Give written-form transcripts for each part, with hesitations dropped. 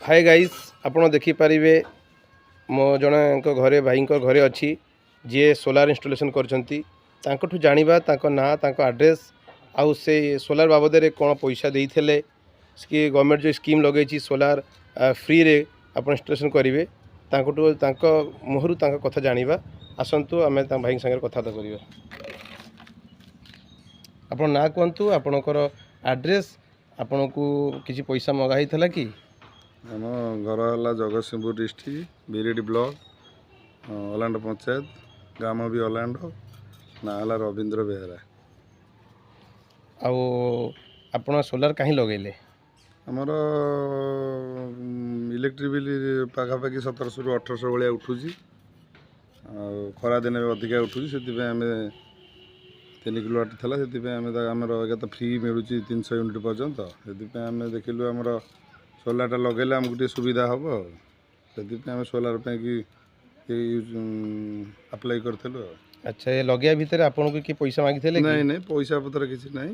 Hi guys आपण देखि पारिबे मो जने घरे भाई घरे अच्छी जी सोलार इंस्टॉलेशन करछंती तांकठु जानिबा तांको ना तांको एड्रेस आउ से सोलार बाबद रे कोन पैसा देइथिले कि गवर्नमेंट जो स्कीम लगेछि सोलार फ्री रे आपण इंस्टॉलेशन करिवे तांकठु तांको मुहरु तांको कथा जानिबा आसंतु आमे ता भाई संगे कथा करिबा। आपण ना कोंतु आपणकर एड्रेस आपण को किछि पैसा मगा हिथला कि आम घर है जगतसिंहपुर डिस्ट्रिक्ट बिरेडी ब्लॉक ओलांड पंचायत ग्राम भी ओलांड ना है रवींद्र बेहरा। आपण सोलार कहीं लगेले आमर इलेक्ट्रिक बिल पाखापाखि 1700 ରୁ 1800 भाया उठुची खरा दिन भी अधिका उठुची से आम 3 किलोवाट था से आमर तो फ्री मिलूँ 300 यूनिट पर्यंत से आम देखिलु आमर सोलारटा लगेले आमको टे सुविधा हम से सोलार कि अप्लाई करूँ। अच्छा ये लगे भितर आपन को कि पैसा मागी थे? नहीं नहीं पैसा पत्र किसी नहीं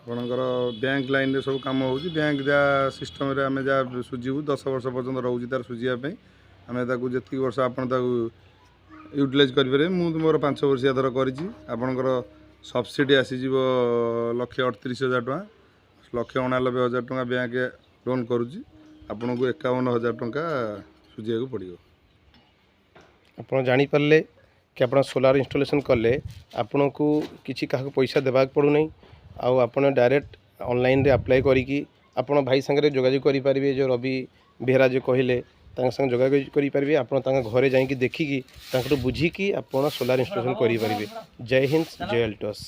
आपणकर बैंक लाइन रे सब काम हो बैंक जहाँ सिस्टम रे आम जहाँ सुझीबू 10 वर्ष पर्यंत रोचे तार सुझापी आम जी वर्ष आप यूटिलाइज करें मुझे मोर 5 वर्षिया धर करपर सब्सिडी आसीज 1,38,000 टଙ୍କା 1,89,000 टଙ୍କା बैंक लोन करुँची आपन को 51,000 टଙ୍କା सुझा पड़ो। आप जानीपारे कि आप सोलार इंस्टॉलेशन कले आपन को किसी क्या पैसा देवाक पड़ू नहीं आपन डायरेक्ट ऑनलाइन रे अप्लाई करी आपन भाई संगे जोगाजोग करें जो रवि बेहरा जो कहले संगे जोगाजोग करेंगे आप घरे जाकि देखिकी बुझिकी आप सोलार इंस्टॉलेशन करेंगे। जय हिंद जय एल्टस।